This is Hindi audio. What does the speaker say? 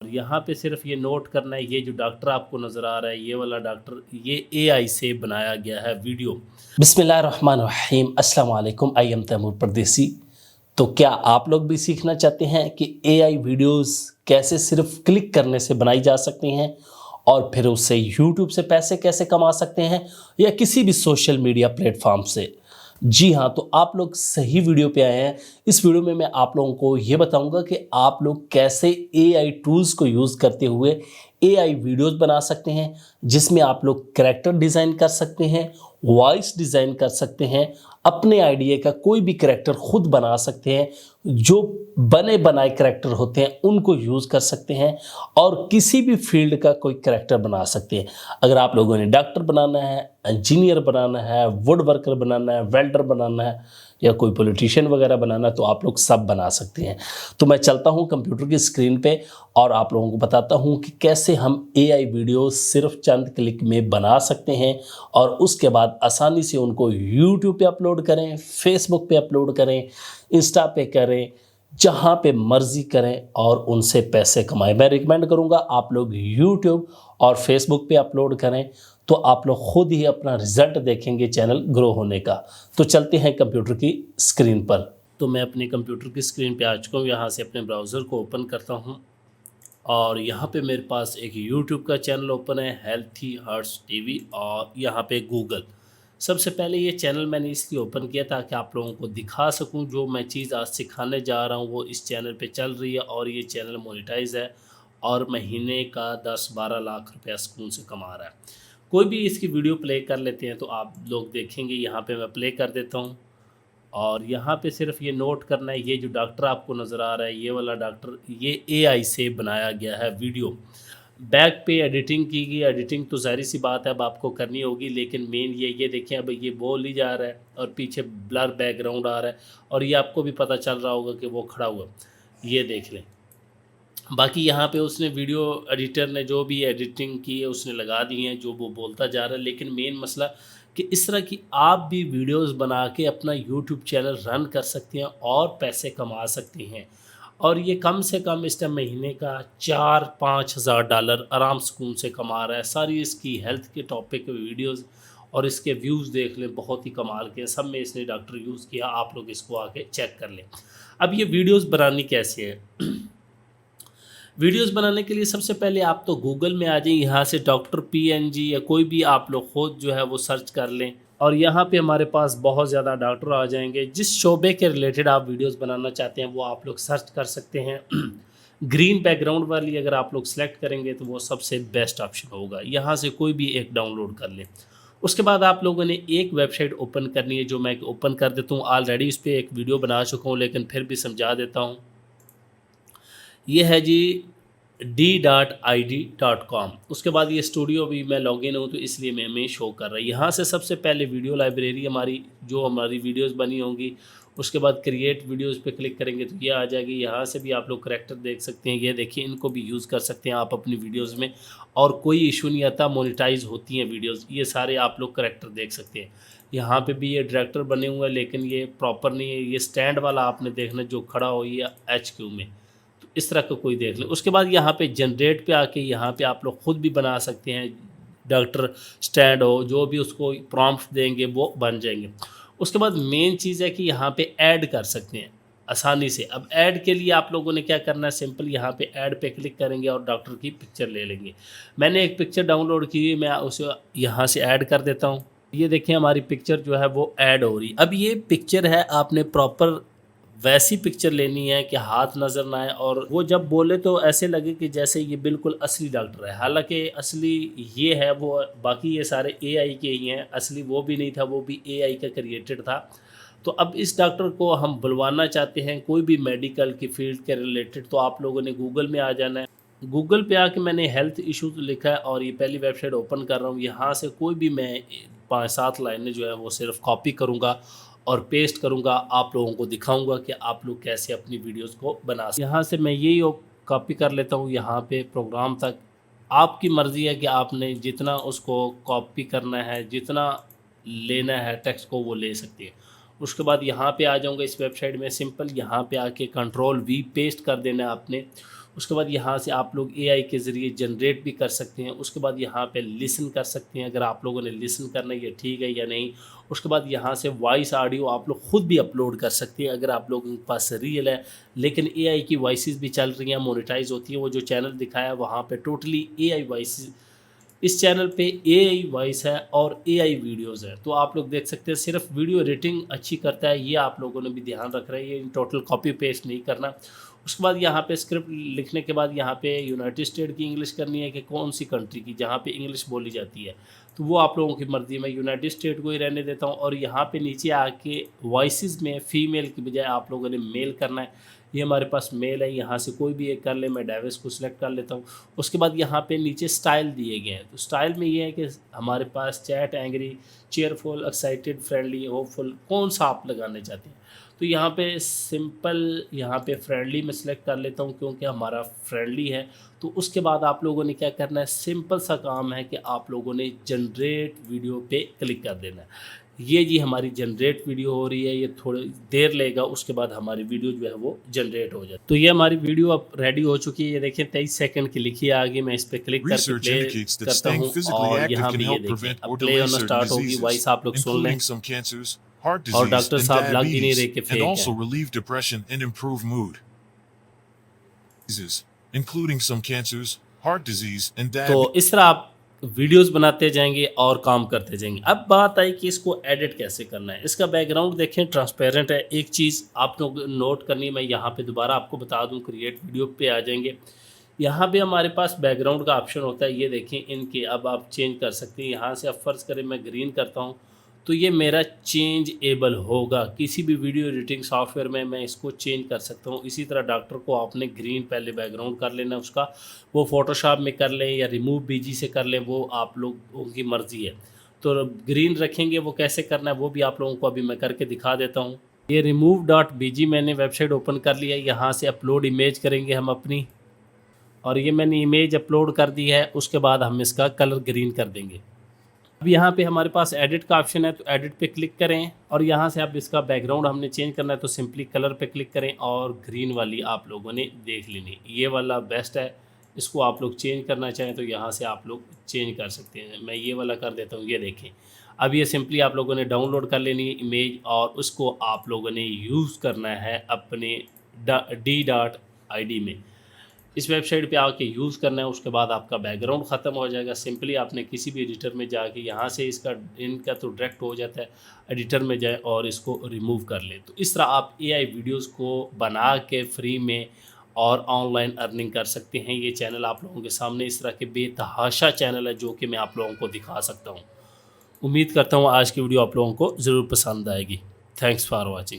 और यहाँ पे सिर्फ ये नोट करना है, ये जो डॉक्टर आपको नज़र आ रहा है, ये वाला डॉक्टर, ये एआई से बनाया गया है वीडियो। बिस्मिल्लाहिर्रहमानिर्रहीम, अस्सलाम वालेकुम। आई एम तैमूर परदेसी। तो क्या आप लोग भी सीखना चाहते हैं कि एआई वीडियोस कैसे सिर्फ क्लिक करने से बनाई जा सकती हैं और फिर उससे यूट्यूब से पैसे कैसे कमा सकते हैं या किसी भी सोशल मीडिया प्लेटफॉर्म से? जी हाँ, तो आप लोग सही वीडियो पे आए हैं। इस वीडियो में मैं आप लोगों को ये बताऊंगा कि आप लोग कैसे एआई टूल्स को यूज़ करते हुए एआई वीडियोस बना सकते हैं, जिसमें आप लोग कैरेक्टर डिज़ाइन कर सकते हैं, वॉइस डिज़ाइन कर सकते हैं, अपने आइडिया का कोई भी कैरेक्टर खुद बना सकते हैं, जो बने बनाए कैरेक्टर होते हैं उनको यूज़ कर सकते हैं और किसी भी फील्ड का कोई कैरेक्टर बना सकते हैं। अगर आप लोगों ने डॉक्टर बनाना है, इंजीनियर बनाना है, वुड वर्कर बनाना है, वेल्डर बनाना है या कोई पॉलिटिशियन वगैरह बनाना है, तो आप लोग सब बना सकते हैं। तो मैं चलता हूं कंप्यूटर की स्क्रीन पे और आप लोगों को बताता हूं कि कैसे हम एआई वीडियो सिर्फ चंद क्लिक में बना सकते हैं और उसके बाद आसानी से उनको यूट्यूब पे अपलोड करें, फेसबुक पे अपलोड करें, इंस्टा पे करें, जहाँ पे मर्जी करें और उनसे पैसे कमाएं। मैं रिकमेंड करूँगा आप लोग यूट्यूब और फेसबुक पे अपलोड करें, तो आप लोग खुद ही अपना रिजल्ट देखेंगे चैनल ग्रो होने का। तो चलते हैं कंप्यूटर की स्क्रीन पर। तो मैं अपने कंप्यूटर की स्क्रीन पे आ चुका हूँ। यहाँ से अपने ब्राउज़र को ओपन करता हूँ और यहाँ पे मेरे पास एक यूट्यूब का चैनल ओपन है, हेल्थी हार्ट्स टीवी, और यहाँ पे गूगल। सबसे पहले ये चैनल मैंने इसलिए ओपन किया ताकि आप लोगों को दिखा सकूं जो मैं चीज़ आज सिखाने जा रहा हूं वो इस चैनल पे चल रही है और ये चैनल मोनेटाइज है और महीने का 10-12 लाख रुपया सुकून से कमा रहा है। कोई भी इसकी वीडियो प्ले कर लेते हैं तो आप लोग देखेंगे। यहाँ पे मैं प्ले कर देता हूँ और यहाँ पे सिर्फ ये नोट करना है, ये जो डॉक्टर आपको नज़र आ रहा है, ये वाला डॉक्टर, ये एआई से बनाया गया है वीडियो। बैक पे एडिटिंग की गई। एडिटिंग तो ज़ाहिर सी बात है अब आपको करनी होगी, लेकिन मेन ये देखें, अब ये बोल ही जा रहा है और पीछे ब्लर बैकग्राउंड आ रहा है और ये आपको भी पता चल रहा होगा कि वो खड़ा हुआ, ये देख लें। बाकी यहाँ पे उसने वीडियो एडिटर ने जो भी एडिटिंग की है उसने लगा दी है, जो वो बोलता जा रहा है। लेकिन मेन मसला कि इस तरह की आप भी वीडियोस बना के अपना यूट्यूब चैनल रन कर सकते हैं और पैसे कमा सकते हैं। और ये कम से कम इस टाइम महीने का 4-5 हज़ार डॉलर आराम सुकून से कमा रहा है। सारी इसकी हेल्थ के टॉपिक पे वीडियोस और इसके व्यूज़ देख लें, बहुत ही कमाल के, सब में इसने डॉक्टर यूज़ किया। आप लोग इसको आके चेक कर लें। अब ये वीडियोस बनानी कैसे है? वीडियोस बनाने के लिए सबसे पहले आप तो गूगल में आ जाइए, यहाँ से डॉक्टर पीएनजी या कोई भी आप लोग खुद जो है वो सर्च कर लें और यहाँ पे हमारे पास बहुत ज़्यादा डॉक्टर आ जाएंगे। जिस शोबे के रिलेटेड आप वीडियोस बनाना चाहते हैं वो आप लोग सर्च कर सकते हैं। ग्रीन बैकग्राउंड वाली अगर आप लोग सेलेक्ट करेंगे तो वो सबसे बेस्ट ऑप्शन होगा। यहाँ से कोई भी एक डाउनलोड कर लें। उसके बाद आप लोगों ने एक वेबसाइट ओपन करनी है, जो मैं ओपन कर देता हूँ। ऑलरेडी इस पर एक वीडियो बना चुका हूँ लेकिन फिर भी समझा देता हूँ। ये है जी d.id.com। उसके बाद ये स्टूडियो भी मैं लॉगिन हूँ तो इसलिए मैं हमें शो कर रहा है। यहाँ से सबसे पहले वीडियो लाइब्रेरी हमारी, जो हमारी वीडियोस बनी होंगी, उसके बाद क्रिएट वीडियोस पे क्लिक करेंगे तो ये आ जाएगी। यहाँ से भी आप लोग करैक्टर देख सकते हैं, ये देखिए, इनको भी यूज़ कर सकते हैं आप अपनी वीडियोज़ में और कोई इशू नहीं आता, मोनेटाइज होती हैं वीडियोज़। ये सारे आप लोग करैक्टर देख सकते हैं। यहाँ पे भी ये डायरेक्टर बने हुए हैं लेकिन ये प्रॉपर नहीं है। ये स्टैंड वाला आपने देखना जो खड़ा हो, ये HQ में, इस तरह का कोई देख लें। उसके बाद यहाँ पे जनरेट पे आके यहाँ पे आप लोग खुद भी बना सकते हैं। डॉक्टर स्टैंड हो, जो भी उसको प्रॉम्प्ट देंगे वो बन जाएंगे। उसके बाद मेन चीज़ है कि यहाँ पे ऐड कर सकते हैं आसानी से। अब ऐड के लिए आप लोगों ने क्या करना है, सिंपल यहाँ पे ऐड पे क्लिक करेंगे और डॉक्टर की पिक्चर ले लेंगे। मैंने एक पिक्चर डाउनलोड की हुई, मैं उसे यहाँ से ऐड कर देता हूँ। ये देखिए हमारी पिक्चर जो है वो ऐड हो रही। अब ये पिक्चर है, आपने प्रॉपर वैसी पिक्चर लेनी है कि हाथ नज़र ना आए और वो जब बोले तो ऐसे लगे कि जैसे ये बिल्कुल असली डॉक्टर है। हालांकि असली ये है वो, बाकी ये सारे एआई के ही हैं। असली वो भी नहीं था, वो भी एआई का क्रिएटेड था। तो अब इस डॉक्टर को हम बुलवाना चाहते हैं कोई भी मेडिकल की फील्ड के रिलेटेड, तो आप लोगों ने गूगल में आ जाना है। गूगल पे आके मैंने हेल्थ इश्यूज लिखा है और ये पहली वेबसाइट ओपन कर रहा हूँ। यहाँ से कोई भी मैं 5-7 लाइनें जो है वो सिर्फ कॉपी करूँगा और पेस्ट करूँगा। आप लोगों को दिखाऊंगा कि आप लोग कैसे अपनी वीडियोस को बना सकते हैं। यहाँ से मैं यही कॉपी कर लेता हूँ यहाँ पे प्रोग्राम तक। आपकी मर्ज़ी है कि आपने जितना उसको कॉपी करना है, जितना लेना है टेक्स्ट को, वो ले सकते हैं। उसके बाद यहाँ पे आ जाऊँगा इस वेबसाइट में। सिंपल यहाँ पे आके Ctrl+V पेस्ट कर देना है आपने। उसके बाद यहाँ से आप लोग एआई के ज़रिए जनरेट भी कर सकते हैं। उसके बाद यहाँ पे लिसन कर सकते हैं, अगर आप लोगों ने लिसन करना है ये ठीक है या नहीं। उसके बाद यहाँ से वॉइस ऑडियो आप लोग ख़ुद भी अपलोड कर सकते हैं, अगर आप लोगों के पास रियल है। लेकिन एआई की वॉइसेस भी चल रही हैं, मोनेटाइज होती हैं। वो जो चैनल दिखाया वहाँ पे टोटली एआई वॉइस, इस चैनल पे एआई वॉइस है और एआई वीडियोस है। तो आप लोग देख सकते हैं, सिर्फ वीडियो एडिटिंग अच्छी करता है, ये आप लोगों ने भी ध्यान रख रहे हैं, ये टोटल कॉपी पेस्ट नहीं करना। उसके बाद यहाँ पे स्क्रिप्ट लिखने के बाद यहाँ पे यूनाइटेड स्टेट की इंग्लिश करनी है कि कौन सी कंट्री की, जहाँ पे इंग्लिश बोली जाती है, तो वो आप लोगों की मर्ज़ी। मैं यूनाइटेड स्टेट को ही रहने देता हूँ। और यहाँ पे नीचे आके वॉइसेस में फ़ीमेल की बजाय आप लोगों ने मेल करना है। ये हमारे पास मेल है, यहाँ से कोई भी एक कर ले, मैं डाइवर्स को सिलेक्ट कर लेता हूँ। उसके बाद यहाँ पे नीचे स्टाइल दिए गए हैं, तो स्टाइल में ये है कि हमारे पास chat, angry, cheerful, excited, friendly, hopeful, कौन सा आप लगाना चाहते हैं। तो यहाँ पे सिंपल, यहाँ पे फ्रेंडली में सिलेक्ट कर लेता हूँ क्योंकि हमारा फ्रेंडली है। तो उसके बाद आप लोगों ने क्या करना है, सिंपल सा काम है कि आप लोगों ने जनरेट वीडियो पे क्लिक कर देना है। ये जी हमारी जनरेट वीडियो हो रही है, ये थोड़ी देर लेगा, उसके बाद हमारी वीडियो जो है वो जनरेट हो जाए। तो ये हमारी वीडियो अब रेडी हो चुकी है, ये देखें 23 सेकंड की लिखी है आगे। मैं इस पर क्लिक करके प्ले करता हूँ और यहाँ भी ये देखें अब प्ले होना स्टार्ट होगी। वॉइस आप लोग सुन लें और डॉक्टर साहब लग ही नहीं रहे कि फेक है। तो इस तरह आप वीडियोस बनाते जाएंगे और काम करते जाएंगे। अब बात आई कि इसको एडिट कैसे करना है। इसका बैकग्राउंड देखें ट्रांसपेरेंट है। एक चीज़ आप लोग नोट करनी है, मैं यहाँ पे दोबारा आपको बता दूँ, क्रिएट वीडियो पे आ जाएंगे। यहाँ पे हमारे पास बैकग्राउंड का ऑप्शन होता है, ये देखें इनके। अब आप चेंज कर सकते हैं यहाँ से। अब फ़र्ज़ करें मैं ग्रीन करता हूँ तो ये मेरा चेंज एबल होगा। किसी भी वीडियो एडिटिंग सॉफ्टवेयर में मैं इसको चेंज कर सकता हूँ। इसी तरह डॉक्टर को आपने ग्रीन पहले बैकग्राउंड कर लेना उसका, वो फ़ोटोशॉप में कर लें या रिमूव बीजी से कर लें, वो आप लोगों की मर्ज़ी है। तो ग्रीन रखेंगे, वो कैसे करना है वो भी आप लोगों को अभी मैं करके दिखा देता हूँ। ये remove.bg मैंने वेबसाइट ओपन कर लिया। यहाँ से अपलोड इमेज करेंगे हम अपनी, और ये मैंने इमेज अपलोड कर दी है। उसके बाद हम इसका कलर ग्रीन कर देंगे। अब यहाँ पे हमारे पास एडिट का ऑप्शन है, तो एडिट पे क्लिक करें और यहाँ से अब इसका बैकग्राउंड हमने चेंज करना है, तो सिंपली कलर पे क्लिक करें और ग्रीन वाली आप लोगों ने देख लेनी, ये वाला बेस्ट है। इसको आप लोग चेंज करना चाहें तो यहाँ से आप लोग चेंज कर सकते हैं। मैं ये वाला कर देता हूँ, ये देखें। अब ये सिंपली आप लोगों ने डाउनलोड कर लेनी है इमेज और उसको आप लोगों ने यूज़ करना है अपने D.ID में, इस वेबसाइट पे आके यूज़ करना है। उसके बाद आपका बैकग्राउंड ख़त्म हो जाएगा। सिंपली आपने किसी भी एडिटर में जाके यहाँ से इसका इनका तो डायरेक्ट हो जाता है, एडिटर में जाए और इसको रिमूव कर ले। तो इस तरह आप एआई वीडियोस को बना के फ्री में और ऑनलाइन अर्निंग कर सकते हैं। ये चैनल आप लोगों के सामने इस तरह के बेतहाशा चैनल है जो कि मैं आप लोगों को दिखा सकता हूँ। उम्मीद करता हूँ आज की वीडियो आप लोगों को ज़रूर पसंद आएगी। Thanks for watching.